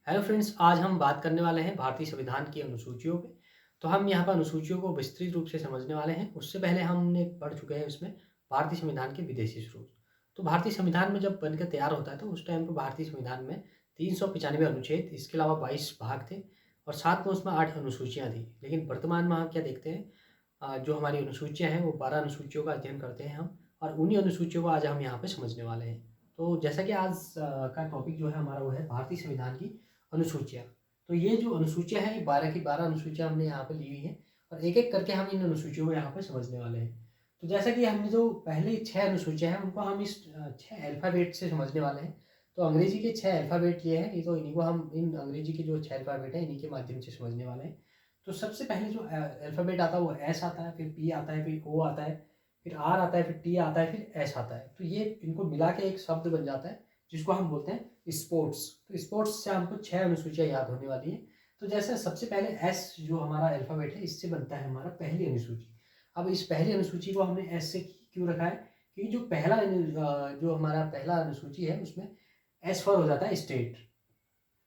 Hello friends, आज हम बात करने वाले हैं भारतीय संविधान की अनुसूचियों पे। तो हम यहाँ पर अनुसूचियों को विस्तृत रूप से समझने वाले हैं। उससे पहले हमने पढ़ चुके हैं इसमें भारतीय संविधान के विदेशी स्वरूप। तो भारतीय संविधान में जब बनकर तैयार होता है तो उस टाइम पे भारतीय संविधान में 395 अनुच्छेद, इसके अलावा 22 भाग थे और साथ में उसमें 8 अनुसूचियाँ थी। लेकिन वर्तमान में हम क्या देखते हैं, जो हमारी अनुसूचियाँ हैं वो 12 अनुसूचियों का अध्ययन करते हैं हम, और उन्हीं अनुसूचियों को आज हम यहाँ पे समझने वाले हैं। तो जैसा कि आज का टॉपिक जो है हमारा वो है भारतीय संविधान की अनुसूचियाँ। तो ये जो अनुसूचियाँ हैं, ये 12 की 12 अनुसूचियाँ हमने यहाँ पे ली हुई हैं और एक-एक करके हम इन अनुसूचियों को यहाँ पे समझने वाले हैं। तो जैसा कि हमने जो पहले 6 अनुसूचियाँ हैं, उनको हम इस 6 अल्फ़ाबेट से समझने वाले हैं। तो अंग्रेजी के 6 अल्फ़ाबेट लिए हैं, ये तो इन्हीं को हम इन अंग्रेजी के जो 6 अल्फ़ाबेट हैं, इन्हीं के माध्यम से समझने वाले हैं। तो सबसे पहले जो अल्फ़ाबेट आता है वो एस आता है, फिर पी आता है, फिर ओ आता है, फिर आर आता है, फिर टी आता है, फिर एस आता है। तो ये इनको मिला के एक शब्द बन जाता है, जिसको हम बोलते हैं स्पोर्ट्स। तो स्पोर्ट्स से हमको 6 अनुसूचियाँ याद होने वाली हैं। तो जैसे सबसे पहले एस जो हमारा अल्फ़ाबेट है, इससे बनता है हमारा पहली अनुसूची। अब इस पहली अनुसूची को हमने एस से क्यों रखा है? क्योंकि जो जो हमारा पहला अनुसूची है, उसमें एस फॉर हो जाता है स्टेट,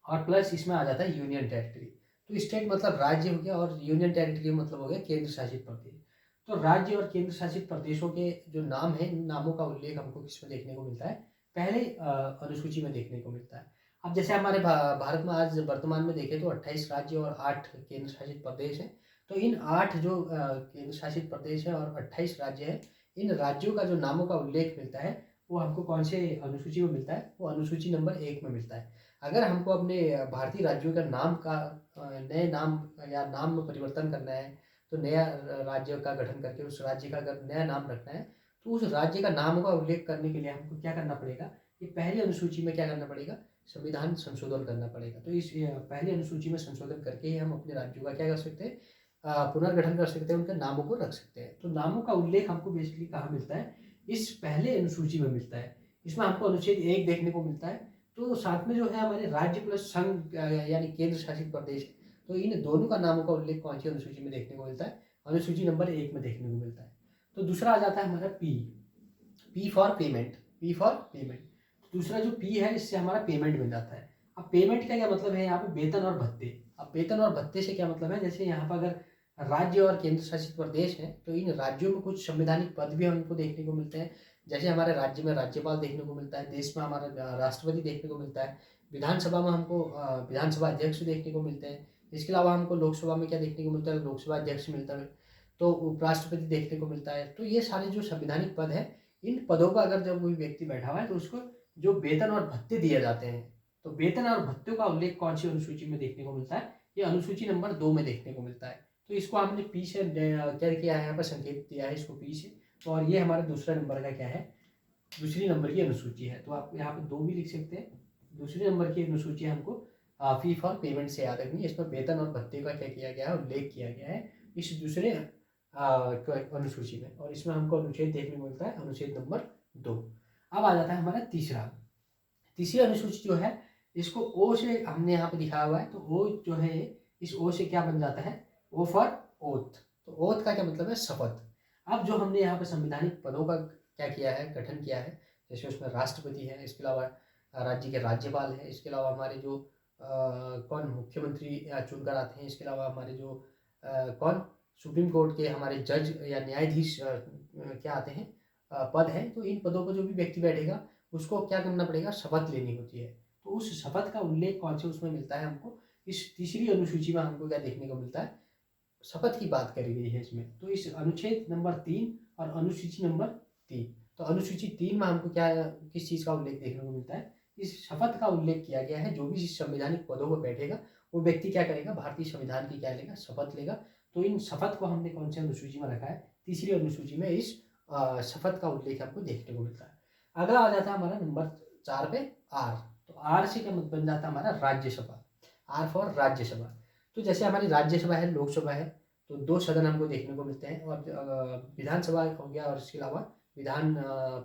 और प्लस इसमें आ जाता है यूनियन टेरिटरी। तो स्टेट मतलब राज्य हो गया और यूनियन टेरिटरी मतलब हो गया केंद्र शासित प्रदेश। तो राज्य और केंद्र शासित प्रदेशों के जो नाम हैं, इन नामों का उल्लेख हमको किसमें देखने को मिलता है? पहले अनुसूची में देखने को मिलता है। अब जैसे हमारे भारत में आज वर्तमान में देखें तो 28 राज्य और 8 केंद्र शासित प्रदेश हैं। तो इन 8 जो केंद्र शासित प्रदेश हैं और 28 राज्य हैं, इन राज्यों का जो नामों का उल्लेख मिलता है, वो हमको कौन से अनुसूची में मिलता है? वो अनुसूची नंबर 1 में मिलता है। अगर हमको अपने भारतीय राज्यों का नाम का नए नाम या नाम में परिवर्तन करना है, तो नया राज्य का गठन करके उस राज्य का अगर नया नाम रखना है, तो उस राज्य का नाम का उल्लेख करने के लिए हमको क्या करना पड़ेगा? ये पहली अनुसूची में क्या करना पड़ेगा? संविधान संशोधन करना पड़ेगा। तो इस पहली अनुसूची में संशोधन करके ही हम अपने राज्यों का क्या कर सकते हैं? पुनर्गठन कर सकते हैं, उनके नामों को रख सकते हैं। तो नामों का उल्लेख हमको बेसिकली कहाँ मिलता है? इस पहले अनुसूची में मिलता है। इसमें हमको अनुच्छेद 1 देखने को मिलता है। तो साथ में जो है हमारे राज्य प्लस संघ यानी केंद्र शासित प्रदेश, तो इन दोनों का नामों का उल्लेख कौन सी अनुसूची में देखने को मिलता है? अनुसूची नंबर 1 में देखने को मिलता है। तो दूसरा आ जाता है हमारा P. P for payment. P for payment. तो दूसरा जो पी है, इससे हमारा पेमेंट बन जाता है। अब पेमेंट का क्या मतलब है? यहाँ पे वेतन और भत्ते। अब वेतन और भत्ते से क्या मतलब है? जैसे यहाँ पर अगर राज्य और केंद्र शासित प्रदेश है, तो इन राज्यों में कुछ संवैधानिक पद भी हमको देखने को मिलते हैं। जैसे हमारे राज्य में राज्यपाल देखने को मिलता है, देश में हमारा राष्ट्रपति देखने को मिलता है, विधानसभा में हमको विधानसभा अध्यक्ष देखने को मिलते हैं। इसके अलावा हमको लोकसभा में क्या देखने को मिलता है? लोकसभा अध्यक्ष मिलता है, तो उपराष्ट्रपति देखने को मिलता है। तो ये सारे जो संवैधानिक पद है, इन पदों पर अगर जब कोई व्यक्ति बैठा हुआ है, तो उसको जो वेतन और भत्ते दिए जाते हैं, तो वेतन और भत्तों का उल्लेख कौन सी अनुसूची में देखने को मिलता है? ये अनुसूची नंबर 2 में देखने को मिलता है। तो इसको हमने पी से क्या किया है? यहाँ पर संकेत दिया है इसको पी से। और ये हमारा दूसरा नंबर का क्या है? दूसरी नंबर की अनुसूची है। तो आप यहाँ पे 2 भी लिख सकते हैं। दूसरे नंबर की अनुसूची हमको फी फॉर पेमेंट से याद रखनी है। इसमें वेतन और भत्ते का क्या किया गया है? उल्लेख किया गया है इस दूसरे अनुसूची में, और इसमें हमको अनुच्छेद देखने को मिलता है, अनुच्छेद नंबर 2। अब आ जाता है हमारा तीसरा। तीसरी अनुसूची जो है, इसको ओ से हमने यहाँ पे दिखाया हुआ है। तो ओ जो है, इस ओ से क्या बन जाता है? O for oath. तो ओथ का क्या मतलब है? शपथ। अब जो हमने यहाँ पे संवैधानिक पदों का क्या किया है? गठन किया है। जैसे उसमें राष्ट्रपति है, इसके अलावा राज्य के राज्यपाल है, इसके अलावा हमारे जो कौन मुख्यमंत्री चुनकर आते हैं, इसके अलावा हमारे जो कौन सुप्रीम कोर्ट के हमारे जज या न्यायाधीश क्या आते हैं, पद हैं। तो इन पदों पर जो भी व्यक्ति बैठेगा, उसको क्या करना पड़ेगा? शपथ लेनी होती है। तो उस शपथ का उल्लेख कौन से उसमें मिलता है हमको? इस तीसरी अनुसूची में हमको क्या देखने को मिलता है? शपथ की बात करी गई है इसमें। तो इस अनुच्छेद नंबर 3 और अनुसूची नंबर 3, तो अनुसूची 3 में हमको क्या किस चीज़ का उल्लेख देखने को मिलता है? इस शपथ का उल्लेख किया गया है। जो भी इस संवैधानिक पदों पर बैठेगा, वो व्यक्ति क्या करेगा? भारतीय संविधान की क्या लेगा? शपथ लेगा। तो इन शपथ को हमने कौन सी अनुसूची में रखा है? तीसरी अनुसूची में इस शपथ का उल्लेख हमको देखने को मिलता है। अगला आ जाता है हमारा नंबर 4 पे आर। तो आर से क्या बन जाता है हमारा? राज्यसभा। R for Rajyasabha. तो जैसे हमारी राज्यसभा है, लोकसभा है, तो 2 सदन हमको देखने को मिलते हैं, और विधानसभा हो गया और इसके अलावा विधान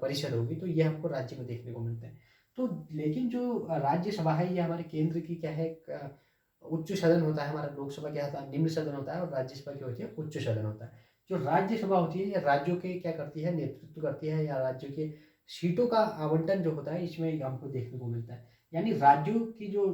परिषद होगी, तो ये हमको राज्य में देखने को मिलते हैं। तो लेकिन जो राज्यसभा है, ये हमारे केंद्र की क्या है? एक उच्च सदन होता है। हमारा लोकसभा क्या होता है? निम्न सदन होता है, और राज्यसभा क्या होती है? उच्च सदन होता है। जो राज्यसभा होती है, ये राज्यों के क्या करती है? नेतृत्व करती है, या राज्यों के सीटों का आवंटन जो होता है, इसमें हमको देखने को मिलता है। यानी राज्यों की जो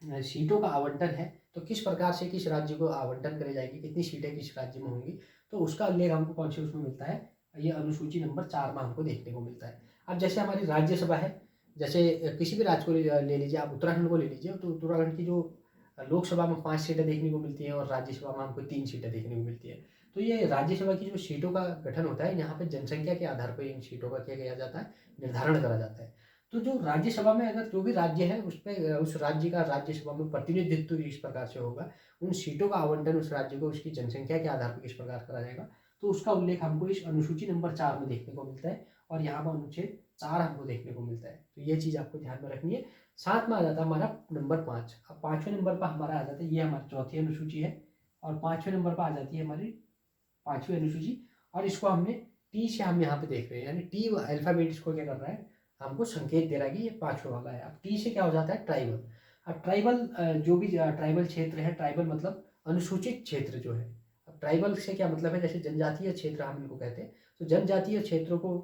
सीटों का आवंटन है, तो किस प्रकार से किस राज्य को आवंटन करे जाएगी, कितनी सीटें किस राज्य में होंगी, तो उसका उल्लेख हमको कौन से उसमें मिलता है, ये अनुसूची नंबर 4 में हमको देखने को मिलता है। अब जैसे हमारी राज्यसभा है, जैसे किसी भी राज्य को ले लीजिए, आप उत्तराखंड को ले लीजिए, तो उत्तराखंड की जो लोकसभा में 5 सीटें देखने को मिलती हैं और राज्यसभा में हमको 3 सीटें देखने को मिलती है। तो ये राज्यसभा की जो सीटों का गठन होता है, यहाँ पे जनसंख्या के आधार पर इन सीटों का क्या किया जाता है, निर्धारण करा जाता है। तो जो राज्यसभा में अगर जो भी राज्य है उस पे उस राज्य का राज्यसभा में प्रतिनिधित्व इस प्रकार से होगा, उन सीटों का आवंटन उस राज्य को उसकी जनसंख्या के आधार पर किस प्रकार करा जाएगा, तो उसका उल्लेख हमको इस अनुसूची नंबर 4 में देखने को मिलता है और यहाँ पर अनुच्छेद 4 हमको देखने को मिलता है। तो ये चीज़ आपको ध्यान में रखनी है। साथ में आ जाता है हमारा नंबर 5। अब 5वें नंबर पर हमारा आ जाता है, ये हमारी चौथी अनुसूची है और 5वें नंबर पर आ जाती है हमारी 5वीं अनुसूची, और इसको हमने टी से हम यहाँ पे देख रहे हैं, यानी टी अल्फाबेट इसको क्या कर रहा है, हमको संकेत दे रहा है कि ये 5वां वाला है। अब टी से क्या हो जाता है, ट्राइबल। अब ट्राइबल जो भी ट्राइबल क्षेत्र है, ट्राइबल मतलब अनुसूचित क्षेत्र जो है। अब ट्राइबल से क्या मतलब है, जैसे जनजातीय क्षेत्र हम इनको कहते हैं, तो जनजातीय क्षेत्रों को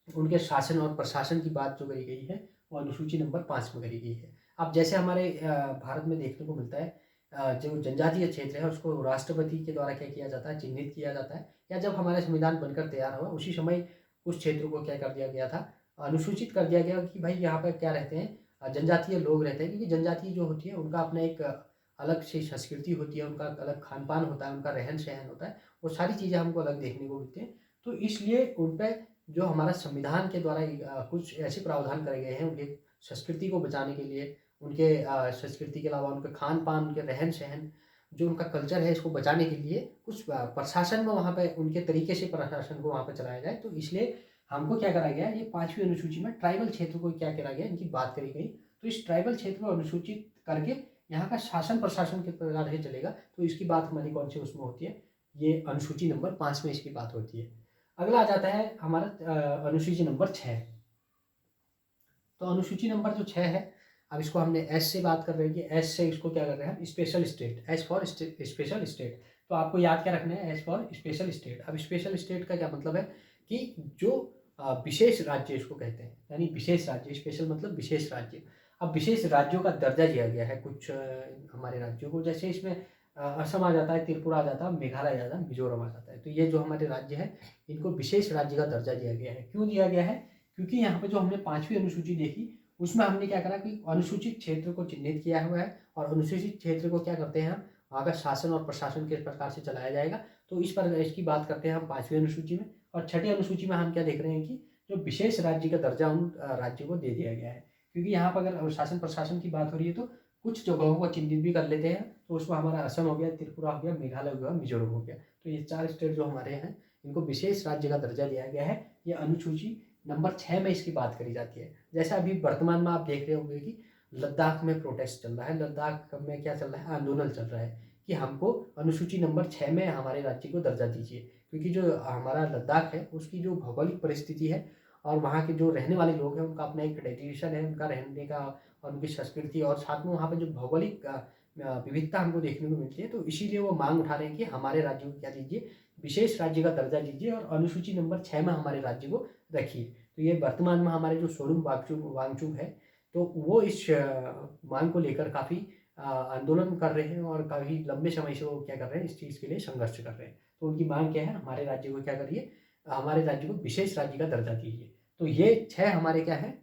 उनके शासन और प्रशासन की बात जो करी गई है वो अनुसूची नंबर 5 में करी गई है। अब जैसे हमारे भारत में देखने को मिलता है, जो जनजातीय क्षेत्र है उसको राष्ट्रपति के द्वारा क्या किया जाता है, चिन्हित किया जाता है, या जब हमारा संविधान बनकर तैयार हुआ उसी समय कुछ क्षेत्रों को क्या कर दिया गया था, अनुसूचित कर दिया गया कि भाई यहाँ पर क्या रहते हैं, जनजातीय लोग रहते हैं, क्योंकि जनजातीय जो होती है उनका अपना एक अलग से संस्कृति होती है, उनका अलग खान पान होता है, उनका रहन सहन होता है, वो सारी चीज़ें हमको अलग देखने को मिलती हैं। तो इसलिए उन पर जो हमारा संविधान के द्वारा कुछ ऐसे प्रावधान करे गए हैं उनके संस्कृति को बचाने के लिए, उनके संस्कृति के अलावा उनके खान पान, उनके रहन सहन, जो उनका कल्चर है, इसको बचाने के लिए कुछ प्रशासन में वहाँ पे उनके तरीके से प्रशासन को वहाँ पे चलाया जाए। तो इसलिए हमको क्या करा गया, ये 5वीं अनुसूची में ट्राइबल क्षेत्र को क्या करा गया, इनकी बात करी गई। तो इस ट्राइबल क्षेत्र को अनुसूचित करके यहाँ का शासन प्रशासन के प्रकार से चलेगा। तो इसकी बात हमारी कौन सी उसमें होती है, ये अनुसूची नंबर 5 में इसकी बात होती है। अगला आ जाता है हमारा अनुसूची नंबर 6। तो अनुसूची नंबर जो 6 है, अब इसको हमने एस से बात कर रहे हैं कि एस से इसको क्या कर रहे हैं हम, special state, S for special state. तो आपको याद क्या रखना है, एस फॉर स्पेशल स्टेट। अब स्पेशल स्टेट का क्या मतलब है कि जो विशेष राज्य इसको कहते हैं, यानी विशेष राज्य, स्पेशल मतलब विशेष राज्य। अब विशेष राज्यों का दर्जा दिया गया है कुछ हमारे राज्यों को, जैसे इसमें असम आ जाता है, त्रिपुरा आ जाता है, मेघालय आ जाता है, मिजोरम आ जाता है। तो ये जो हमारे राज्य है इनको विशेष राज्य का दर्जा दिया गया है। क्यों दिया गया है, क्योंकि यहाँ पे जो हमने 5वीं अनुसूची देखी उसमें हमने क्या करा कि अनुसूचित क्षेत्र को चिन्हित किया हुआ है, और अनुसूचित क्षेत्र को क्या करते हैं हम, वहाँ का शासन और प्रशासन किस प्रकार से चलाया जाएगा, तो इस पर इसकी बात करते हैं हम 5वीं अनुसूची में। और 6ठी अनुसूची में हम क्या देख रहे हैं कि जो विशेष राज्य का दर्जा उन राज्यों को दे दिया गया है। क्योंकि यहाँ पर अगर शासन प्रशासन की बात हो रही है तो कुछ जगहों को चिन्हित भी कर लेते हैं, तो उसमें हमारा असम हो गया, त्रिपुरा हो गया, मेघालय हो गया, मिजोरम हो गया। तो ये 4 स्टेट जो हमारे हैं इनको विशेष राज्य का दर्जा दिया गया है। ये अनुसूची नंबर 6 में इसकी बात करी जाती है। जैसा अभी वर्तमान में आप देख रहे होंगे कि लद्दाख में प्रोटेस्ट चल रहा है, लद्दाख में क्या चल रहा है, आंदोलन चल रहा है कि हमको अनुसूची नंबर 6 में हमारे राज्य को दर्जा दीजिए। क्योंकि जो हमारा लद्दाख है उसकी जो भौगोलिक परिस्थिति है और वहाँ के जो रहने वाले लोग हैं उनका अपना एक ट्रेडिशन है, उनका रहने का और उनकी संस्कृति, और साथ में वहाँ पर जो भौगोलिक विविधता हमको देखने को मिलती है, तो इसीलिए वो मांग उठा रहे हैं कि हमारे राज्य को क्या दीजिए, विशेष राज्य का दर्जा दीजिए और अनुसूची नंबर 6 में हमारे राज्य को रखिए। तो ये वर्तमान में हमारे जो सोरुम वांगचुक है, तो वो इस मांग को लेकर काफ़ी आंदोलन कर रहे हैं और काफ़ी लंबे समय से वो क्या कर रहे हैं, इस चीज़ के लिए संघर्ष कर रहे हैं। तो उनकी मांग क्या है, हमारे राज्य को क्या करिए, हमारे राज्य को विशेष राज्य का दर्जा दीजिए। तो ये 6 हमारे क्या है,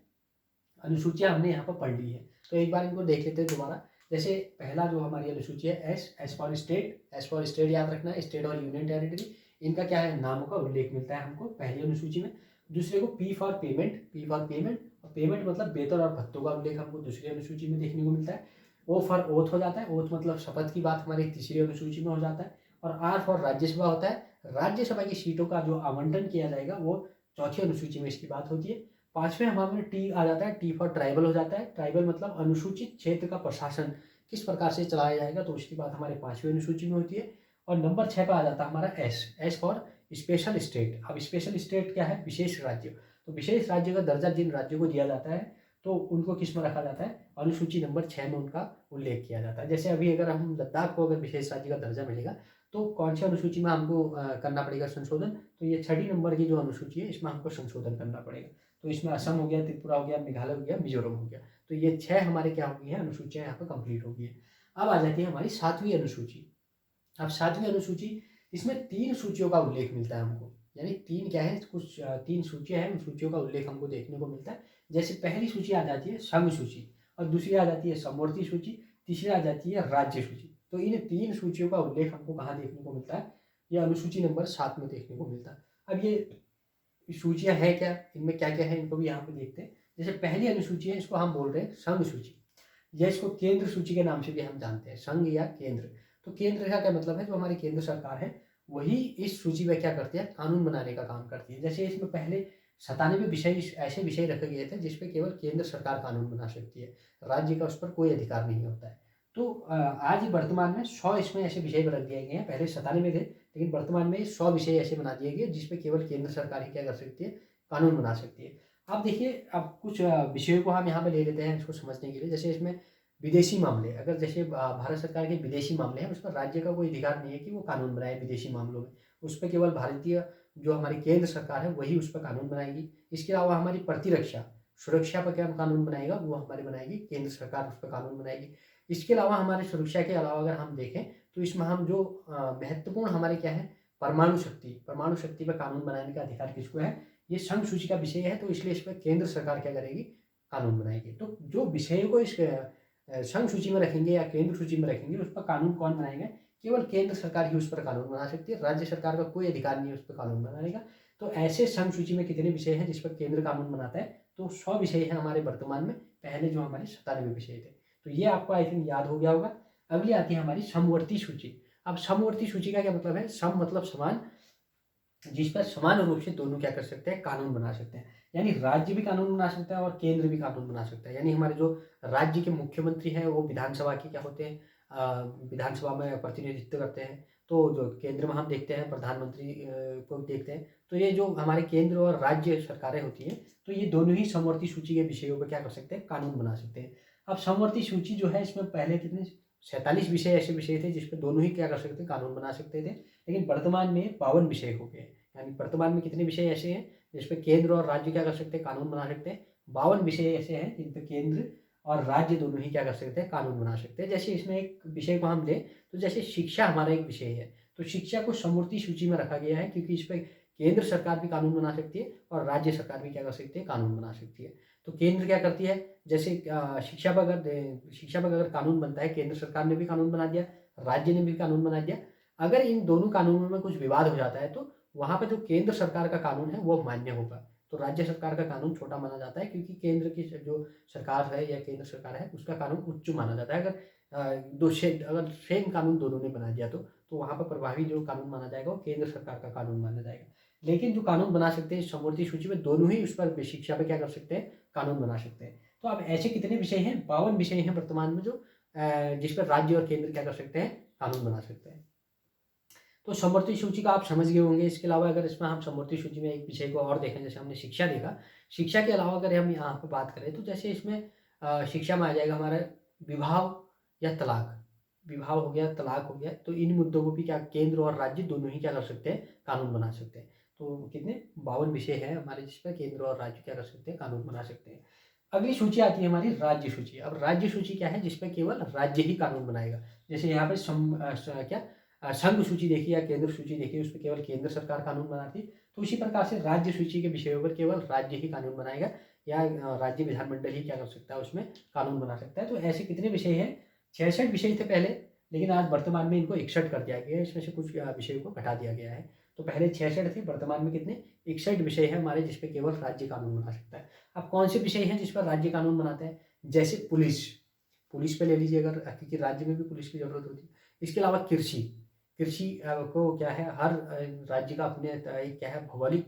अनुसूचियाँ हमने यहाँ पर पढ़ ली है। तो एक बार इनको देख लेते हैं दोबारा। जैसे पहला जो हमारी अनुसूची है S for state, S for state याद रखना है, स्टेट और यूनियन टेरिटरी, इनका क्या है, नामों का उल्लेख मिलता है हमको पहली अनुसूची में। दूसरे को P for payment, P for payment, और पेमेंट मतलब वेतन और भत्तों का उल्लेख हमको दूसरी अनुसूची में देखने को मिलता है। ओ फॉर ओथ हो जाता है, ओथ मतलब शपथ की बात हमारी तीसरी अनुसूची में हो जाता है। और आर फॉर राज्यसभा होता है, राज्यसभा की सीटों का जो आवंटन किया जाएगा वो चौथी अनुसूची में इसकी बात होती है। 5वें हमारे टी आ जाता है, टी फॉर ट्राइबल हो जाता है। ट्राइबल मतलब अनुसूचित क्षेत्र का प्रशासन किस प्रकार से चलाया जाएगा, तो उसकी बात हमारे 5वीं अनुसूची में होती है। और नंबर 6 पर आ जाता है हमारा S, S for special state. अब स्पेशल स्टेट क्या है, विशेष राज्य। तो विशेष राज्य का दर्जा जिन राज्यों को दिया जाता है तो उनको किस में रखा जाता है, अनुसूची नंबर 6 में उनका उल्लेख किया जाता है। जैसे अभी अगर हम लद्दाख को अगर विशेष राज्य का दर्जा मिलेगा तो कौन सी अनुसूची में हमको करना पड़ेगा संशोधन, तो ये 6ठी नंबर की जो अनुसूची है इसमें हमको संशोधन करना पड़ेगा। तो इसमें असम हो गया, त्रिपुरा हो गया, मेघालय हो गया, मिजोरम हो गया। तो ये 6 हमारे क्या हो गई है, अनुसूचियाँ यहाँ पे कंप्लीट हो गई है। अब आ जाती है हमारी 7वीं अनुसूची। अब 7वीं अनुसूची, इसमें 3 सूचियों का उल्लेख मिलता है हमको, यानी 3 क्या है, कुछ 3 सूचियाँ हैं, उन सूचियों का उल्लेख हमको देखने को मिलता है। जैसे पहली सूची आ जाती है संघ सूची, और दूसरी आ जाती है समवर्ती सूची, तीसरी आ जाती है राज्य सूची। तो इन 3 सूचियों का उल्लेख हमको कहाँ देखने को मिलता है, यह अनुसूची नंबर 7 में देखने को मिलता है। अब ये सूचियाँ हैं क्या, इनमें क्या-क्या है, इनको भी यहाँ पे देखते हैं। जैसे पहली अनुसूची है, इसको हम बोल रहे हैं संघ सूची, या इसको केंद्र सूची के नाम से भी हम जानते हैं, संघ या केंद्र। तो केंद्र का क्या मतलब है, जो हमारी केंद्र सरकार है वही इस सूची में क्या करती है, कानून बनाने का काम करती है। जैसे इसमें पहले 97 विषय ऐसे विषय रखे गए थे जिसपे केवल केंद्र सरकार कानून बना सकती है, राज्य का उस पर कोई अधिकार नहीं होता है। तो आज वर्तमान में 100 इसमें ऐसे विषय रख दिए गए हैं, पहले 97 थे, लेकिन वर्तमान में 100 विषय ऐसे बना दिए गए जिसपे केवल केंद्र सरकार ही क्या कर सकती है, कानून बना सकती है। अब देखिए, अब कुछ विषयों को हम यहाँ पे ले लेते हैं इसको समझने के लिए। जैसे इसमें विदेशी मामले, अगर जैसे भारत सरकार के विदेशी मामले हैं, उस पर राज्य का कोई अधिकार नहीं है कि वो कानून बनाए विदेशी मामलों में। उस पर केवल भारतीय जो हमारी केंद्र सरकार है वही उस पर कानून बनाएगी। इसके अलावा हमारी प्रतिरक्षा, सुरक्षा पर क्या कानून बनाएगा, वो हमारी बनाएगी केंद्र सरकार, उस पर कानून बनाएगी। इसके अलावा हमारे सुरक्षा के अलावा अगर हम देखें तो इसमें हम जो महत्वपूर्ण हमारे क्या है, परमाणु शक्ति पर कानून बनाने का अधिकार किसको है, ये संघ सूची का विषय है, तो इसलिए इस पर केंद्र सरकार क्या करेगी, कानून बनाएगी। तो जो विषय को इस संघ सूची में रखेंगे या केंद्र सूची में रखेंगे, उस पर कानून कौन बनाएगा, केवल केंद्र सरकार ही उस पर कानून बना सकती है, राज्य सरकार का कोई अधिकार नहीं है उस पर कानून बनाने का। तो ऐसे संघ सूची में कितने विषय हैं जिस पर केंद्र कानून बनाता है, तो 100 विषय हैं हमारे वर्तमान में, पहले जो हमारे 97 विषय थे। तो ये आपको आई थिंक याद हो गया होगा। अगली आती है हमारी समवर्ती सूची। अब समवर्ती सूची का क्या मतलब है, सम मतलब समान, जिस पर समान रूप से दोनों क्या कर सकते हैं, कानून बना सकते हैं। यानी राज्य भी कानून बना सकता है और केंद्र भी कानून बना सकता है। यानी हमारे जो राज्य के मुख्यमंत्री हैं वो विधानसभा के क्या होते हैं, विधानसभा में प्रतिनिधित्व करते हैं। तो जो केंद्र में हम देखते हैं प्रधानमंत्री को देखते हैं। तो ये जो हमारे केंद्र और राज्य सरकारें होती हैं, तो ये दोनों ही समवर्ती सूची के विषयों पर क्या कर सकते हैं, कानून बना सकते हैं। अब समवर्ती सूची जो है, इसमें पहले कितने 47 विषय ऐसे विषय थे जिस पर दोनों ही क्या कर सकते थे, कानून बना सकते थे, लेकिन वर्तमान में 52 विषय हो गए। यानी वर्तमान में कितने विषय ऐसे हैं जिस पे केंद्र और राज्य क्या कर सकते हैं, कानून बना सकते हैं। 52 विषय ऐसे हैं जिन पे केंद्र और राज्य दोनों ही क्या कर सकते हैं, कानून बना सकते हैं। जैसे इसमें एक विषय को हम लें तो जैसे शिक्षा हमारा एक विषय है, तो शिक्षा को समवर्ती सूची में रखा गया है क्योंकि इस पर केंद्र सरकार भी कानून बना सकती है और राज्य सरकार भी क्या कर सकती है, कानून बना सकती है। तो केंद्र क्या करती है, जैसे शिक्षा पर अगर कानून बनता है, केंद्र सरकार ने भी कानून बना दिया, राज्य ने भी कानून बना दिया। अगर इन दोनों कानूनों में कुछ विवाद हो जाता है तो वहाँ पे जो केंद्र सरकार का कानून है वो मान्य होगा। तो राज्य सरकार का कानून छोटा माना जाता है क्योंकि केंद्र की जो सरकार है या केंद्र सरकार है उसका कानून उच्च माना जाता है। अगर सेम कानून दोनों ने बना दिया तो वहाँ पर प्रभावी जो कानून माना जाएगा वो केंद्र सरकार का कानून माना जाएगा। लेकिन जो कानून बना सकते हैं समवर्ती सूची में, दोनों ही उस पर शिक्षा पे क्या कर सकते हैं, कानून बना सकते हैं। तो अब ऐसे कितने विषय हैं, 52 विषय हैं वर्तमान में जो जिस पर राज्य और केंद्र क्या कर सकते हैं, कानून बना सकते हैं। तो समवर्ती सूची का आप समझ गए होंगे। इसके अलावा अगर इसमें हम समवर्ती सूची में एक विषय को और देखें, जैसे हमने शिक्षा देखा, शिक्षा के अलावा अगर हम यहाँ पर बात करें तो जैसे इसमें शिक्षा में आ जाएगा हमारा विवाह या तलाक। विवाह हो गया, तलाक हो गया, तो इन मुद्दों को भी क्या केंद्र और राज्य दोनों ही क्या कर सकते हैं, कानून बना सकते हैं। तो कितने 52 विषय हैं हमारे जिस पर केंद्र और राज्य क्या कर सकते हैं, कानून बना सकते हैं। अगली सूची आती है हमारी राज्य सूची। अब राज्य सूची क्या है, जिसपे केवल राज्य ही कानून बनाएगा। जैसे यहाँ पे संघ सूची देखी या केंद्र सूची देखी, उस पर केवल केंद्र सरकार कानून बनाती है। तो उसी प्रकार से राज्य सूची के विषयों पर केवल राज्य ही कानून बनाएगा या राज्य विधानमंडल ही क्या कर सकता है, उसमें कानून बना सकता है। तो ऐसे कितने विषय हैं, 66 विषय थे पहले, लेकिन आज वर्तमान में इनको 61 कर दिया गया है। इसमें से कुछ विषयों को घटा दिया गया है। तो पहले 66 थे, वर्तमान में कितने 61 विषय है हमारे जिसपे केवल राज्य कानून बना सकता है। अब कौन से विषय हैं जिस पर राज्य कानून बनाते हैं, जैसे पुलिस पे ले लीजिए अगर, क्योंकि राज्य में भी पुलिस की जरूरत होती है। इसके अलावा कृषि कृषि को क्या है, हर राज्य का अपने एक क्या है, भौगोलिक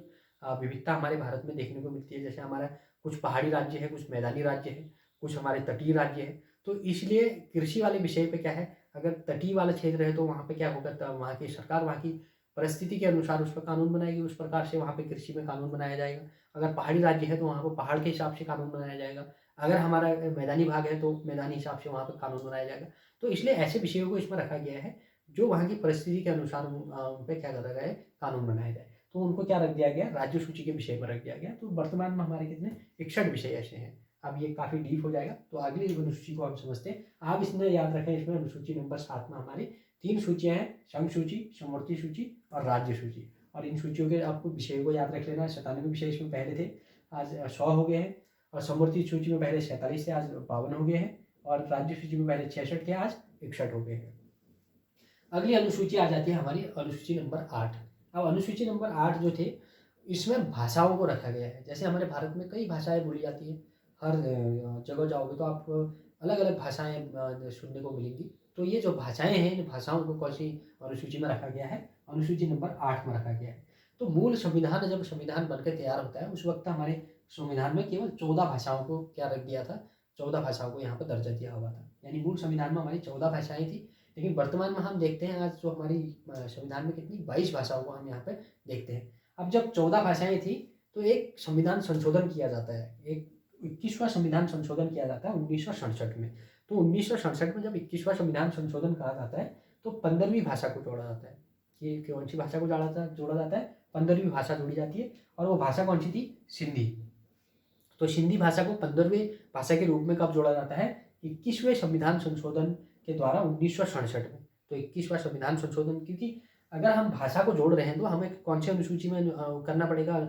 विविधता हमारे भारत में देखने को मिलती है। जैसे हमारा कुछ पहाड़ी राज्य है, कुछ मैदानी राज्य है, कुछ हमारे तटीय राज्य है। तो इसलिए कृषि वाले विषय पे क्या है, अगर तटीय वाला क्षेत्र है तो वहाँ पे क्या होगा, तो वहाँ की सरकार वहाँ की परिस्थिति के अनुसार उस पर कानून बनाएगी, उस प्रकार से वहाँ पे कृषि में कानून बनाया जाएगा। अगर पहाड़ी राज्य है तो वहाँ पर पहाड़ के हिसाब से कानून बनाया जाएगा। अगर हमारा मैदानी भाग है तो मैदानी हिसाब से वहाँ पर कानून बनाया जाएगा। तो इसलिए ऐसे विषयों को इसमें रखा गया है जो वहाँ की परिस्थिति के अनुसार उन पे क्या करा जाए, कानून बनाया जाए। तो उनको क्या रख दिया गया, राज्य सूची के विषय में रख दिया गया। तो वर्तमान में हमारे कितने 61 विषय ऐसे हैं। अब ये काफ़ी डीप हो जाएगा, तो अगली अनुसूची को हम समझते हैं। आप इसमें याद रखें, इसमें अनुसूची नंबर 7 में हमारी 3 सूचियाँ हैं, संघ सूची, समवर्ती सूची और राज्य सूची। और इन सूचियों के आपको विषय को याद रख लेना है। 97 विषय इसमें पहले थे, आज 100 हो गए हैं। और समवर्ती सूची में पहले 47 थे, आज 52 हो गए हैं। और राज्य सूची में पहले 66 थे, आज 61 हो गए हैं। अगली अनुसूची आ जाती है हमारी अनुसूची नंबर 8। अब अनुसूची नंबर 8 जो थे, इसमें भाषाओं को रखा गया है। जैसे हमारे भारत में कई भाषाएं बोली जाती हैं, हर जगह जाओगे तो आपको अलग अलग भाषाएं सुनने को मिलेंगी। तो ये जो भाषाएं हैं, इन भाषाओं को कौन सी अनुसूची में रखा गया है? अनुसूची नंबर 8 में रखा गया है। तो मूल संविधान, जब संविधान बनकर तैयार होता है, उस वक्त हमारे संविधान में केवल 14 भाषाओं को क्या रख दिया था? 14 भाषाओं को यहाँ पर दर्जा दिया हुआ था। यानी मूल संविधान में हमारी 14 भाषाएं थी, लेकिन वर्तमान में हम देखते हैं आज जो हमारी संविधान में कितनी 22 भाषाओं को हम यहाँ पे देखते हैं। अब जब 14 भाषाएं थी, तो एक संविधान संशोधन किया जाता है, एक 21वां संविधान संशोधन किया जाता है 1967 में। तो 1967 में जब 21वां संविधान संशोधन कहा जाता है, तो 15वीं भाषा को जोड़ा जाता है। कि कौन सी भाषा को जोड़ा जाता है? 15वीं भाषा जोड़ी जाती है। और वो भाषा कौन सी थी? सिंधी। तो सिंधी भाषा को 15वीं भाषा के रूप में कब जोड़ा जाता है? 21वें संविधान संशोधन के द्वारा 1967 में। तो 21वां संविधान संशोधन, क्योंकि अगर हम भाषा को जोड़ रहे हैं तो हमें कौन सी अनुसूची में करना पड़ेगा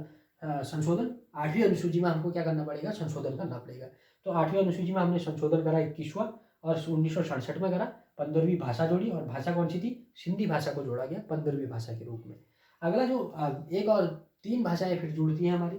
संशोधन? 8वीं अनुसूची में हमको क्या करना पड़ेगा? संशोधन करना पड़ेगा। तो 8वीं अनुसूची में हमने संशोधन करा 21वां, और 1967 में करा, 15वीं भाषा जोड़ी, और भाषा कौन सी थी? सिंधी भाषा को जोड़ा गया 15वीं भाषा के रूप में। अगला जो एक और 3 भाषाएं फिर जुड़ती हैं हमारी।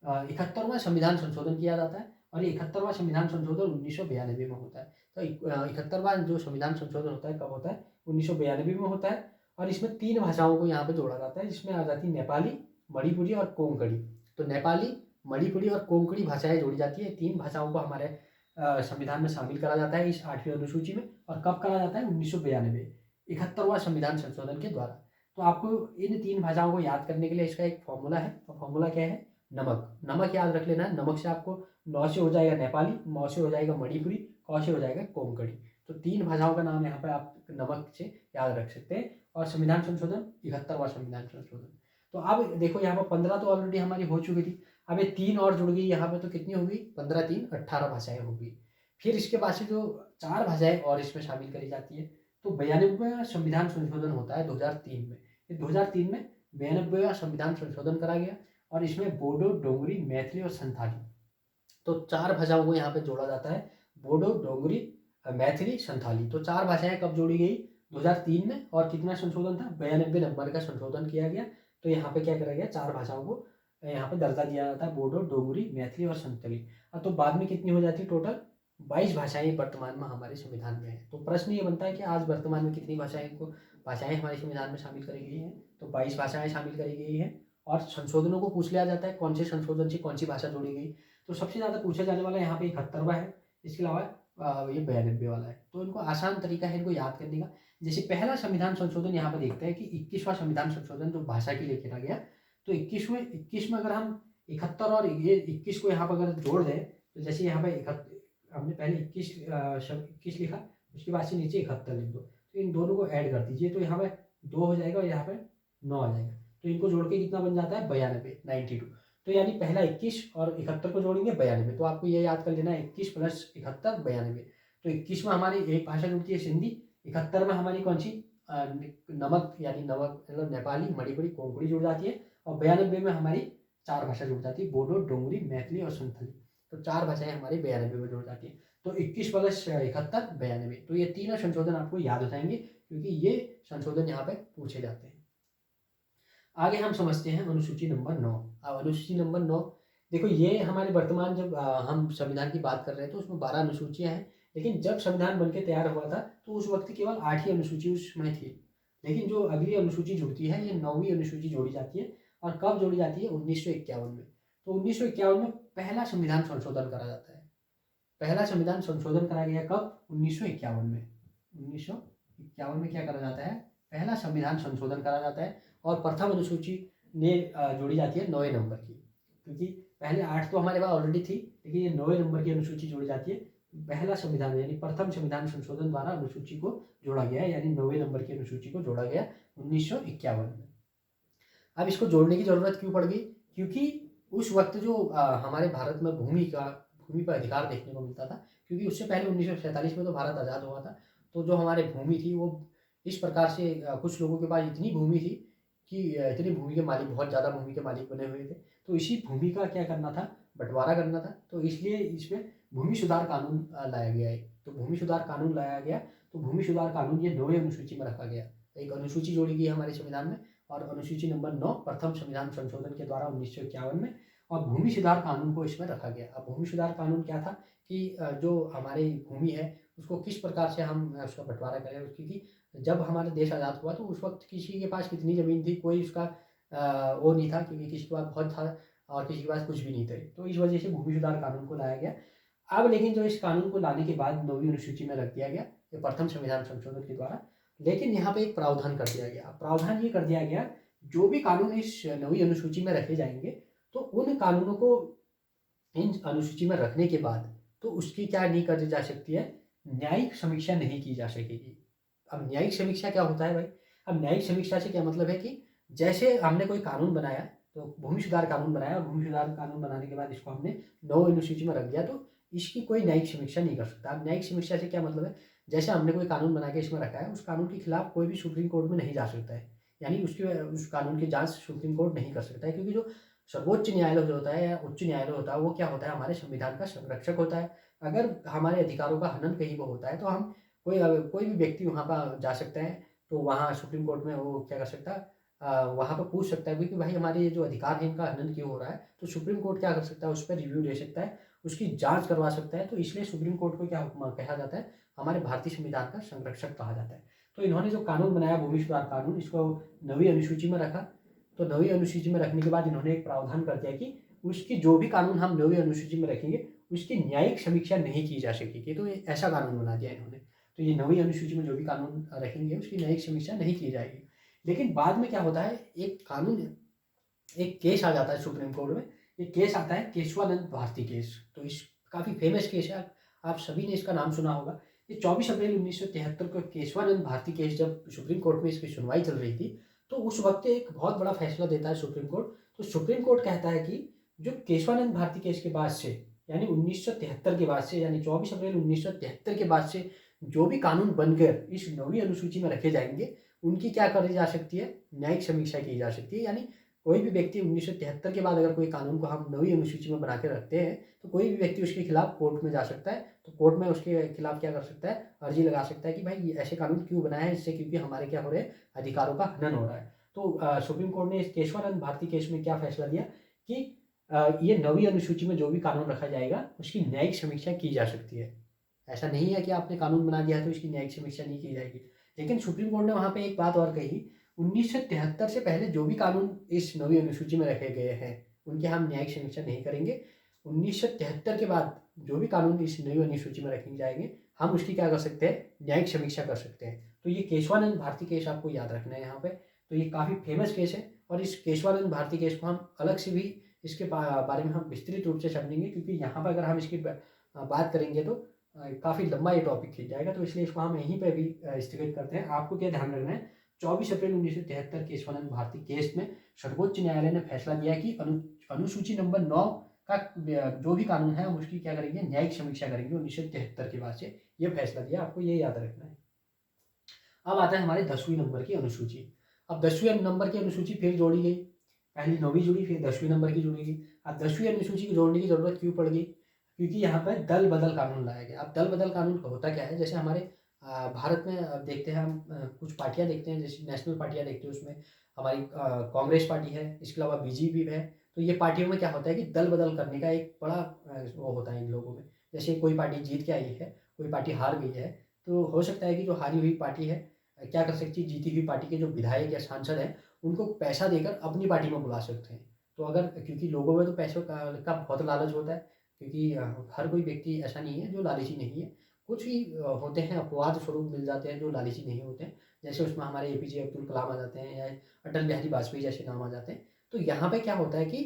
71वां संविधान संशोधन किया जाता है, और ये 71वां संविधान संशोधन 1992 में होता है। तो 71वां जो संविधान संशोधन होता है, कब होता है? 1992 में होता है। और इसमें 3 भाषाओं को यहाँ पे जोड़ा जाता है, जिसमें आ जाती है नेपाली, मणिपुरी और कोंकणी। तो नेपाली, मणिपुरी और कोंकणी भाषाएं जोड़ी जाती है। 3 भाषाओं को हमारे संविधान में शामिल करा जाता है इस 8वीं अनुसूची में। और कब करा जाता है? 1992, 71वां संविधान संशोधन के द्वारा। तो आपको इन 3 भाषाओं को याद करने के लिए इसका एक फॉर्मूला है, और फॉर्मूला क्या है? नमक। नमक याद रख लेना है। नमक से आपको 9 से हो जाएगा नेपाली, म से हो जाएगा मणिपुरी, क से हो जाएगा कोंकणी। तो 3 भाषाओं का नाम यहाँ पे आप नमक से याद रख सकते हैं। और संविधान संशोधन 71वां संविधान संशोधन। तो अब देखो, यहाँ पर 15 तो ऑलरेडी हमारी हो चुकी थी। अब ये 3 और जुड़ गई यहाँ पे, तो कितनी होगी? 15 3 18 भाषाएं होगी। फिर इसके बाद से जो 4 भाषाएं और इसमें शामिल करी जाती है, तो 92वां संविधान संशोधन होता है 2003 में। 2003 में 92वां संविधान संशोधन करा गया, और इसमें बोडो, डोगरी, मैथिली और संथाली, तो 4 भाषाओं को यहाँ पे जोड़ा जाता है। बोडो, डोगरी, मैथिली, संथाली। तो 4 भाषाएं कब जोड़ी गई? 2003 में। और कितना संशोधन था? 92 नंबर का संशोधन किया गया। तो यहाँ पे क्या करा गया? 4 भाषाओं को यहाँ पे दर्जा दिया जाता है, बोडो, डोगरी, मैथिली और संथाली। तो बाद में कितनी हो जाती है? टोटल 22 भाषाएं वर्तमान में हमारे संविधान में है। तो प्रश्न ये बनता है कि आज वर्तमान में कितनी भाषाएं हमारे संविधान में शामिल करी गई हैं? तो 22 भाषाएं शामिल करी गई हैं। और संशोधनों को पूछ लिया जाता है, कौन से संशोधन से कौन सी भाषा जोड़ी गई। तो सबसे ज़्यादा पूछा जाने वाला यहाँ पे 71वां है, इसके अलावा ये 92 वाला है। तो इनको आसान तरीका है इनको याद करने का। जैसे पहला संविधान संशोधन यहाँ पर देखते हैं कि 21वां संविधान संशोधन जो भाषा के लिए किया गया, तो 21 में अगर हम 71 और ये 21 को यहाँ पर अगर जोड़ दें, तो जैसे यहाँ पे हमने पहले 21 लिखा, उसके बाद से नीचे 71 लिख दो, तो इन दोनों को ऐड कर दीजिए, तो यहाँ पे 2 हो जाएगा और यहाँ पे 9 आ जाएगा। तो इनको जोड़ के कितना बन जाता है? 92, 92। तो यानी पहला 21 और 71 को जोड़ेंगे 92। तो आपको ये याद कर लेना है, 21 + 71 92। तो 21 में हमारी एक भाषा जुड़ती है सिंधी, 71 में हमारी कौन सी? नमक, यानी नमक मतलब नेपाली, मणिपुरी, कोंकणी जुड़ जाती है। और 92 में हमारी 4 भाषा जुड़ जाती है, बोडो, डोगरी, मैथिली और संथाली। तो 4 भाषाएं हमारी 92 में जुड़ जाती है। तो 21 + 71 92। तो ये तीनों संशोधन आपको याद हो जाएंगे, क्योंकि ये संशोधन यहाँ पे पूछे जाते हैं। आगे हम समझते हैं अनुसूची नंबर 9। अब अनुसूची नंबर 9 देखो, ये हमारे वर्तमान जब हम संविधान की बात कर रहे हैं तो उसमें 12 अनुसूचियां हैं। लेकिन जब संविधान बनके तैयार हुआ था तो उस वक्त केवल 8 ही अनुसूची उसमें थी। लेकिन जो अगली अनुसूची जुड़ती है, ये 9वीं अनुसूची जोड़ी जाती है। और कब जोड़ी जाती है? 1951 में। तो 1951 में पहला संविधान संशोधन करा जाता है। पहला संविधान संशोधन करा गया कब? 1951 में। 1951 में क्या करा जाता है? पहला संविधान संशोधन करा जाता है। और प्रथम अनुसूची ने जोड़ी जाती है 9वें नंबर की, क्योंकि पहले 8 तो हमारे पास ऑलरेडी थी, लेकिन ये 9वें नंबर की अनुसूची जोड़ी जाती है। पहला संविधान यानी प्रथम संविधान संशोधन द्वारा अनुसूची को जोड़ा गया है, यानी 9वें नंबर की अनुसूची को जोड़ा गया 1951 में। अब इसको जोड़ने की जरूरत क्यों पड़ गई? क्योंकि उस वक्त जो हमारे भारत में भूमि भूमि पर अधिकार देखने को मिलता था, क्योंकि उससे पहले 1947 में तो भारत आज़ाद हुआ था। तो जो हमारे भूमि थी वो इस प्रकार से कुछ लोगों के पास इतनी भूमि थी कि इतनी भूमि के मालिक, बहुत ज़्यादा भूमि के मालिक बने हुए थे। तो इसी भूमि का क्या करना था, बँटवारा करना था। तो इसलिए इसमें भूमि सुधार कानून लाया गया है। तो भूमि सुधार कानून लाया गया, तो भूमि सुधार कानून ये 9वीं अनुसूची में रखा गया। एक अनुसूची जोड़ी गई हमारे संविधान में, और अनुसूची नंबर 9 प्रथम संविधान संशोधन के द्वारा 1951 में, और भूमि सुधार कानून को इसमें रखा गया। अब भूमि सुधार कानून क्या था कि जो हमारी भूमि है उसको किस प्रकार से हम उसका बँटवारा करें, क्योंकि जब हमारा देश आज़ाद हुआ तो उस वक़्त किसी के पास कितनी ज़मीन थी, कोई उसका वो नहीं था, क्योंकि किसी के पास बहुत था और किसी के पास कुछ भी नहीं थे। तो इस वजह से भूमि सुधार कानून को लाया गया। अब लेकिन जो इस कानून को लाने के बाद 9वीं अनुसूची में रख दिया गया, ये प्रथम संविधान संशोधन के द्वारा। लेकिन यहाँ पे एक प्रावधान कर दिया गया। प्रावधान ये कर दिया गया, जो भी कानून इस 9वीं अनुसूची में रखे जाएँगे, तो उन कानूनों को इन अनुसूची में रखने के बाद तो उसकी क्या नहीं करी जा सकती है, न्यायिक समीक्षा नहीं की जा सकेगी। अब न्यायिक समीक्षा क्या होता है भाई? अब न्यायिक समीक्षा से क्या मतलब है कि जैसे हमने कोई कानून बनाया, तो भूमि सुधार कानून बनाया, और भूमि सुधार कानून बनाने के बाद इसको हमने 9वीं अनुसूची में रख दिया, तो इसकी कोई न्यायिक समीक्षा नहीं कर सकता। अब न्यायिक समीक्षा से क्या मतलब है, जैसे हमने कोई कानून बना के इसमें रखा है, उस कानून के खिलाफ कोई भी सुप्रीम कोर्ट में नहीं जा सकता है। यानी उस कानून की जाँच सुप्रीम कोर्ट नहीं कर सकता है, क्योंकि जो सर्वोच्च न्यायालय जो होता है या उच्च न्यायालय होता है, वो क्या होता है, हमारे संविधान का संरक्षक होता है। अगर हमारे अधिकारों का हनन कहीं पे होता है, तो हम कोई भी व्यक्ति वहाँ पर जा सकता है, तो वहाँ सुप्रीम कोर्ट में वो क्या कर सकता है, वहाँ पर पूछ सकता है कि भाई हमारे ये जो अधिकार है इनका हनन क्यों हो रहा है। तो सुप्रीम कोर्ट क्या कर सकता है, उस पर रिव्यू दे सकता है, उसकी जाँच करवा सकता है। तो इसलिए सुप्रीम कोर्ट को क्या कहा जाता है, हमारे भारतीय संविधान का संरक्षक कहा जाता है। तो इन्होंने जो कानून बनाया, भूमि सुधार कानून, इसको 9वीं अनुसूची में रखा। तो 9वीं अनुसूची में रखने के बाद इन्होंने एक प्रावधान कर दिया कि उसकी जो भी कानून हम 9वीं अनुसूची में रखेंगे, उसकी न्यायिक समीक्षा नहीं की जा सकेगी। तो ये ऐसा कानून बना दिया इन्होंने। तो ये 9वीं अनुसूची में जो भी कानून रखेंगे, उसकी न्यायिक समीक्षा नहीं की जाएगी। लेकिन बाद में क्या होता है, एक केस आ जाता है सुप्रीम कोर्ट में। ये केस आता है केशवानंद भारती केस। तो इस काफ़ी फेमस केस है, आप सभी ने इसका नाम सुना होगा। ये 24 अप्रैल 1973 को केशवानंद भारती केस जब सुप्रीम कोर्ट में इसकी सुनवाई चल रही थी, तो उस वक्त एक बहुत बड़ा फैसला देता है सुप्रीम कोर्ट। तो सुप्रीम कोर्ट कहता है कि जो केशवानंद भारती केस के बाद से, यानी 1973 के बाद से, यानी 24 अप्रैल 1973 के बाद से जो भी कानून बनकर इस 9वीं अनुसूची में रखे जाएंगे, उनकी क्या करी जा सकती है, न्यायिक समीक्षा की जा सकती है। यानी कोई भी व्यक्ति 1973 के बाद अगर कोई कानून को हम 9वीं अनुसूची में बना के रखते हैं, तो कोई भी व्यक्ति उसके खिलाफ कोर्ट में जा सकता है। तो कोर्ट में उसके खिलाफ क्या कर सकता है, अर्जी लगा सकता है कि भाई ये ऐसे कानून क्यों बनाए हैं, इससे क्योंकि हमारे क्या हो रहे हैं, अधिकारों का हनन हो रहा है। तो सुप्रीम कोर्ट ने इस केशवानंद भारती केस में क्या फैसला दिया कि ये 9वीं अनुसूची में जो भी कानून रखा जाएगा, उसकी न्यायिक समीक्षा की जा सकती है। ऐसा नहीं है कि आपने कानून बना दिया है तो इसकी न्यायिक समीक्षा नहीं की जाएगी। लेकिन सुप्रीम कोर्ट ने वहाँ पे एक बात और कही, 1973 से पहले जो भी कानून इस 9वीं अनुसूची में रखे गए हैं, उनकी हम न्यायिक समीक्षा नहीं करेंगे। 1973 के बाद जो भी कानून इस 9वीं अनुसूची में रखे जाएंगे, हम उसकी क्या कर सकते हैं, न्यायिक समीक्षा कर सकते हैं। तो ये केशवानंद भारती केस आपको याद रखना है यहाँ पे। तो ये काफ़ी फेमस केस है, और इस केशवानंद भारती केस को हम अलग से भी इसके बारे में हम विस्तृत रूप से समझेंगे, क्योंकि यहाँ पर अगर हम इसकी बात करेंगे तो काफ़ी लंबा ये टॉपिक खिंच जाएगा। तो इसलिए इसको हम यहीं पे भी स्थगित करते हैं। आपको क्या ध्यान रखना है, 24 अप्रैल 1973 केशवानंद भारती केस में सर्वोच्च न्यायालय ने फैसला दिया कि अनुसूची नंबर 9 का जो भी कानून है हम उसकी क्या करेंगे, न्यायिक समीक्षा करेंगे 1973 के बाद से। ये फैसला दिया, आपको ये याद रखना है। अब आता है हमारे 10वीं नंबर की अनुसूची। अब 10वीं नंबर की अनुसूची फिर जोड़ी गई, पहली 9वीं जुड़ी, फिर 10वीं नंबर की जोड़ी गई। अब 10वीं अनुसूची को जोड़ने की जरूरत क्यों पड़ गई, क्योंकि यहाँ पर दल बदल कानून लाया गया। अब दल बदल कानून होता क्या है, जैसे हमारे भारत में देखते हैं हम, कुछ पार्टियां देखते हैं, जैसे नेशनल पार्टियां देखते हैं, उसमें हमारी कांग्रेस पार्टी है, इसके अलावा बीजेपी है। तो ये पार्टियों में क्या होता है कि दल बदल करने का एक बड़ा वो होता है इन लोगों में। जैसे कोई पार्टी जीत के आई है, कोई पार्टी हार गई है, तो हो सकता है कि जो हारी हुई पार्टी है क्या कर सकती है, जीती हुई पार्टी के जो विधायक या सांसद हैं, उनको पैसा देकर अपनी पार्टी में बुला सकते हैं। तो अगर, क्योंकि लोगों में तो पैसों का बहुत लालच होता है, क्योंकि हर कोई व्यक्ति ऐसा नहीं है जो लालची नहीं है। कुछ ही होते हैं अपवाद स्वरूप मिल जाते हैं जो लालची नहीं होते हैं। जैसे उसमें हमारे एपीजे अब्दुल कलाम आ जाते हैं, या अटल बिहारी वाजपेयी जैसे नाम आ जाते हैं। तो यहाँ पे क्या होता है कि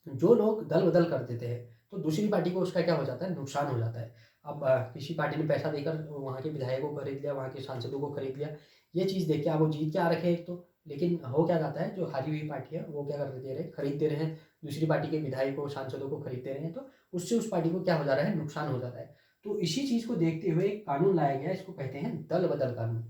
जो लोग दल बदल कर देते हैं, तो दूसरी पार्टी को उसका क्या हो जाता है, नुकसान हो जाता है। अब किसी पार्टी ने पैसा देकर वहाँ के विधायकों को खरीद लिया, वहाँ के सांसदों को खरीद लिया, ये चीज़ देख के अब वो जीत के आ रखे हैं एक तो, लेकिन हो क्या जाता है, जो हारी हुई पार्टी है वो क्या कर दे रहे हैं, खरीद दे रहे हैं, दूसरी पार्टी के विधायकों सांसदों को खरीद दे रहे हैं, तो उससे उस पार्टी को क्या हो जा रहा है, नुकसान हो जाता है। तो इसी चीज़ को देखते हुए एक कानून लाया गया, इसको कहते हैं दल बदल कानून।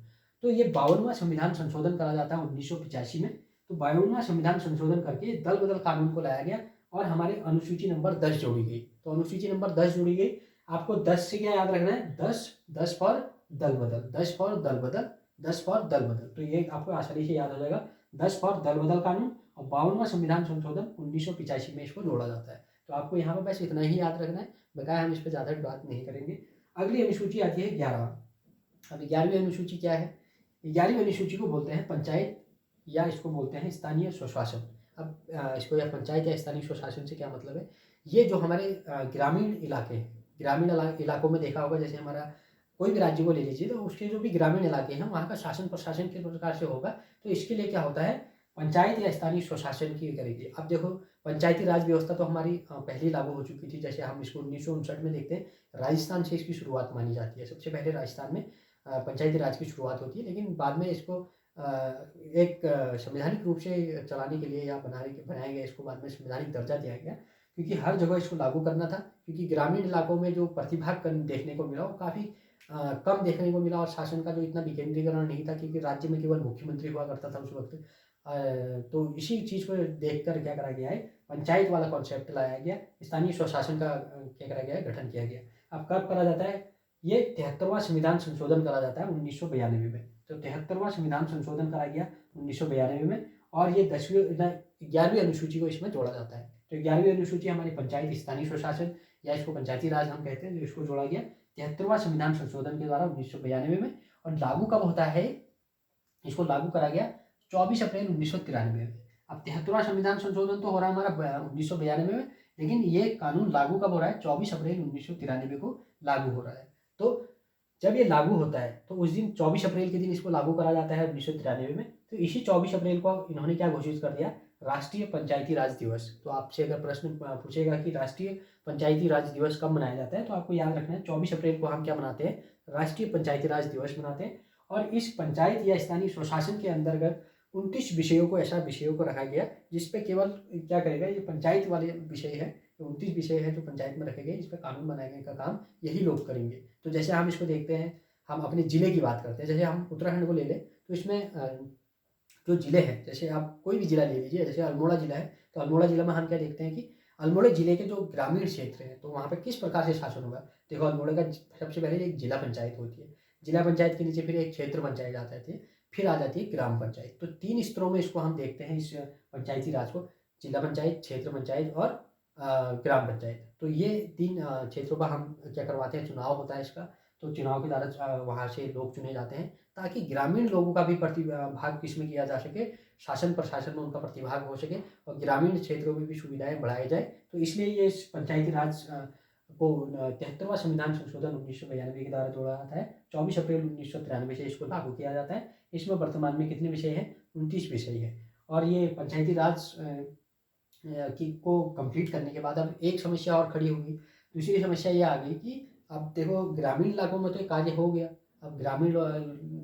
तो ये 52वां संविधान संशोधन करा जाता है 1985 में। तो 52वां संविधान संशोधन करके दल बदल कानून को लाया गया और हमारे अनुसूची नंबर 10 जोड़ी गई। तो अनुसूची नंबर 10 जोड़ी गई। आपको 10 से क्या याद रखना है, 10 फॉर दल बदल, 10 फॉर दल बदल, 10 फॉर दल बदल। तो ये आपको आसानी से याद हो जाएगा, 10 फॉर दल बदल कानून। और 52वां संविधान संशोधन 1985 में इसको जोड़ा जाता है। तो आपको यहाँ पर बस इतना ही याद रखना है, बकाया हम इस पर ज़्यादा बात नहीं करेंगे। अगली अनुसूची आती है 11वां। अब 11वीं अनुसूची क्या है, 11वीं अनुसूची को बोलते हैं पंचायत, या इसको बोलते हैं स्थानीय स्वशासन। अब इसको या पंचायत या स्थानीय स्वशासन से क्या मतलब है, ये जो हमारे ग्रामीण इलाके हैं, ग्रामीण इलाकों में देखा होगा, जैसे हमारा कोई भी राज्य को ले लीजिए, तो उसके जो भी ग्रामीण इलाके हैं वहाँ का शासन प्रशासन किस प्रकार से होगा, तो इसके लिए क्या होता है, पंचायत या स्थानीय स्वशासन की करेगी। अब देखो, पंचायती राज व्यवस्था तो हमारी पहले लागू हो चुकी थी, जैसे हम इसको 1959 में देखते हैं, राजस्थान से इसकी शुरुआत मानी जाती है। सबसे पहले राजस्थान में पंचायती राज की शुरुआत होती है, लेकिन बाद में इसको एक संवैधानिक रूप से चलाने के लिए या बनाया गया, इसको बाद में संवैधानिक दर्जा दिया गया, क्योंकि हर जगह इसको लागू करना था। क्योंकि ग्रामीण इलाकों में जो प्रतिभा देखने को मिला वो काफ़ी कम देखने को मिला, और शासन का जो इतना विकेंद्रीकरण नहीं था, क्योंकि राज्य में केवल मुख्यमंत्री हुआ करता था उस वक्त। तो इसी चीज़ को देखकर क्या करा गया है, पंचायत वाला कॉन्सेप्ट लाया गया, स्थानीय स्वशासन का क्या करा गया है, गठन किया गया। अब कब करा जाता है, ये 73वां संविधान संशोधन करा जाता है 1992 में। तो 73वां संविधान संशोधन करा गया 1992 में, और ये 11वीं अनुसूची को इसमें जोड़ा जाता है। तो 11वीं अनुसूची हमारी पंचायत स्थानीय स्वशासन, या इसको पंचायती राज हम कहते हैं, जो इसको जोड़ा गया 73वां संविधान संशोधन के द्वारा 1992 में। और लागू कब होता है, इसको लागू करा गया 24 अप्रैल 1993 में। अब 73वां संविधान संशोधन तो हो रहा है हमारा 1992 में, लेकिन ये कानून लागू कब हो रहा है, 24 अप्रैल 1993 को लागू हो रहा है। तो जब ये लागू होता है तो उस दिन 24 अप्रैल के दिन इसको लागू करा जाता है 1993 में। तो इसी 24 अप्रैल को इन्होंने क्या घोषित कर दिया, राष्ट्रीय पंचायती राज दिवस। तो आपसे अगर प्रश्न पूछेगा कि राष्ट्रीय पंचायती राज दिवस कब मनाया जाता है, तो आपको याद रखना है 24 अप्रैल को हम क्या मनाते हैं, राष्ट्रीय पंचायती राज दिवस मनाते हैं। और इस पंचायत या स्थानीय स्वशासन के अंतर्गत 29 विषयों को, ऐसा विषयों को रखा गया जिसपे केवल क्या करेगा, ये पंचायत वाले विषय है, 29 विषय है जो पंचायत में रखे गए, इस पर कानून बनाने का काम यही लोग करेंगे। तो जैसे हम इसको देखते हैं, हम अपने ज़िले की बात करते हैं, जैसे हम उत्तराखंड को ले लें, तो इसमें जो ज़िले हैं, जैसे आप कोई भी ज़िला ले लीजिए, जैसे अल्मोड़ा ज़िला है, तो अल्मोड़ा ज़िला में हम क्या देखते हैं कि अल्मोड़ा ज़िले के जो ग्रामीण क्षेत्र हैं, तो वहाँ पे किस प्रकार से शासन होगा। देखो, अल्मोड़ा का सबसे पहले एक जिला पंचायत होती है, जिला पंचायत के नीचे फिर एक क्षेत्र पंचायत आ जाती है, फिर आ जाती है ग्राम पंचायत। तो 3 स्तरों में इसको हम देखते हैं, इस पंचायती राज को, जिला पंचायत, क्षेत्र पंचायत और ग्राम पंचायत। तो ये 3 क्षेत्रों का हम क्या करवाते हैं, चुनाव होता है इसका। तो चुनाव के द्वारा वहाँ से लोग चुने जाते हैं, ताकि ग्रामीण लोगों का भी प्रतिभाग किसमें किया जा सके, शासन प्रशासन में उनका प्रतिभाग हो सके, और ग्रामीण क्षेत्रों में भी सुविधाएं बढ़ाई जाए। तो इसलिए ये इस पंचायती राज को 73वां संविधान संशोधन 1992 के द्वारा जोड़ा जाता है। 24 अप्रैल 1993 से इसको लागू किया जाता है। इसमें वर्तमान में कितने विषय हैं, 29 विषय है। और ये पंचायती राज की को कंप्लीट करने के बाद अब एक समस्या और खड़ी होगी। दूसरी समस्या ये आ गई कि अब देखो, ग्रामीण इलाकों में तो ये कार्य हो गया, अब ग्रामीण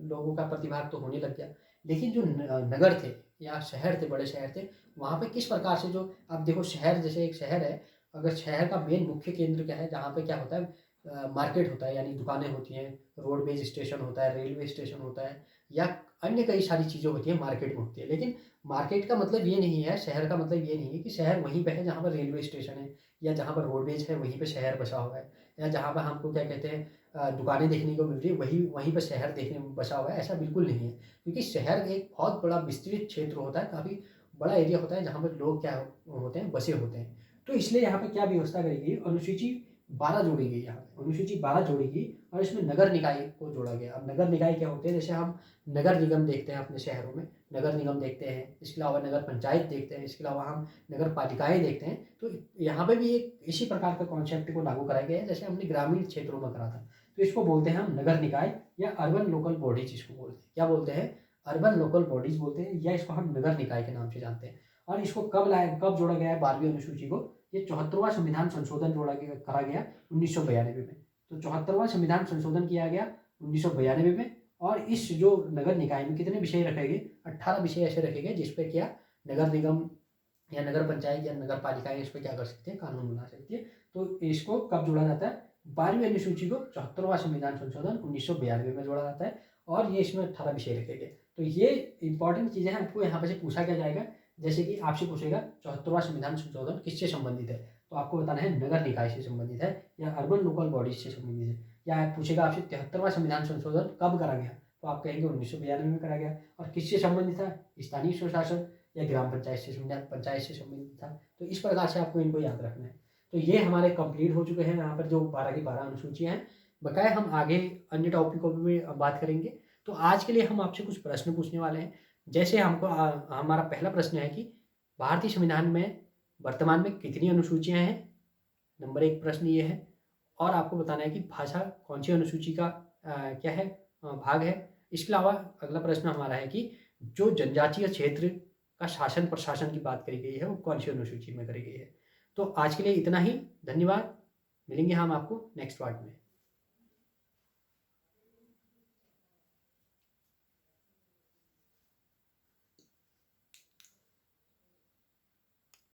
लोगों का प्रतिभाग तो होने लग गया, लेकिन जो नगर थे या शहर थे, बड़े शहर थे, वहाँ पे किस प्रकार से, जो अब देखो शहर, जैसे एक शहर है, अगर शहर का मेन मुख्य केंद्र क्या है, जहाँ पे क्या होता है, मार्केट होता है, यानी दुकानें होती हैं, रोडवेज स्टेशन होता है, रेलवे स्टेशन होता है, या अन्य कई सारी चीज़ें होती हैं, मार्केट में होती है। लेकिन मार्केट का मतलब ये नहीं है, शहर का मतलब ये नहीं है कि शहर वहीं पे है जहाँ पर रेलवे स्टेशन है, या जहाँ पर रोडवेज है वहीं पे शहर बसा हुआ है, या जहाँ पर हमको क्या कहते हैं, दुकानें देखने को मिल रही है, वहीं पर शहर देखने में बसा हुआ है। ऐसा बिल्कुल नहीं है, क्योंकि शहर एक बहुत बड़ा विस्तृत क्षेत्र होता है, काफ़ी बड़ा एरिया होता है, जहाँ पर लोग क्या होते हैं, बसे होते हैं। तो इसलिए यहाँ पे क्या व्यवस्था करी गई, अनुसूची 12 जोड़ी गई, यहाँ पे अनुसूची 12 जोड़ी गई, और इसमें नगर निकाय को जोड़ा गया। अब नगर निकाय क्या होते हैं, जैसे हम नगर निगम देखते हैं अपने शहरों में, नगर निगम देखते हैं, इसके अलावा नगर पंचायत देखते हैं, इसके अलावा हम नगर पालिकाएँ देखते हैं। तो यहाँ पे भी एक इसी प्रकार का कॉन्सेप्ट को लागू कराया गया है, जैसे हमने ग्रामीण क्षेत्रों में करा था। तो इसको बोलते हैं हम नगर निकाय, या अर्बन लोकल बॉडीज इसको बोलते हैं। क्या बोलते हैं, अर्बन लोकल बॉडीज बोलते हैं, या इसको हम नगर निकाय के नाम से जानते हैं। और इसको कब जोड़ा गया है 12वीं अनुसूची को, ये 74वां संविधान संशोधन करा गया 1992 में। तो 74वां संविधान संशोधन किया गया 1992 में, और इस जो नगर निकाय में कितने विषय रखे गए, 18 विषय ऐसे रखे गए जिस पे क्या नगर निगम या नगर पंचायत या नगर पालिकाएं इस पर क्या कर सकते हैं, कानून बना सकती है। तो इसको कब जोड़ा जाता है, 12वीं अनुसूची को 74वां संविधान संशोधन 1992 में जोड़ा जाता है और ये इसमें 18 विषय रखे गए। तो ये इंपॉर्टेंट चीज़ें हैं, आपको यहाँ पे से पूछा क्या जाएगा, जैसे कि आपसे पूछेगा 74वां संविधान संशोधन किससे संबंधित है, तो आपको बताना है नगर निकाय से संबंधित है या अर्बन लोकल बॉडीज से संबंधित है। या पूछेगा आपसे 73वां संविधान संशोधन कब करा गया, तो आप कहेंगे 1992 में करा गया और किससे संबंधित था, स्थानीय स्वशासन या ग्राम पंचायत से संबंधित था। तो इस प्रकार से आपको इनको याद रखना है। तो ये हमारे कंप्लीट हो चुके हैं यहाँ पर जो 12 की 12 अनुसूचियाँ हैं। बकाया हम आगे अन्य टॉपिकों पर भी बात करेंगे। तो आज के लिए हम आपसे कुछ प्रश्न पूछने वाले हैं। जैसे हमको हमारा पहला प्रश्न है कि भारतीय संविधान में वर्तमान में कितनी अनुसूचियाँ हैं, नंबर 1 प्रश्न ये है। और आपको बताना है कि भाषा कौन सी अनुसूची का क्या है भाग है। इसके अलावा अगला प्रश्न हमारा है कि जो जनजातीय क्षेत्र का शासन प्रशासन की बात करी गई है वो कौन सी अनुसूची में करी गई है। तो आज के लिए इतना ही, धन्यवाद। मिलेंगे हम आपको नेक्स्ट पार्ट में।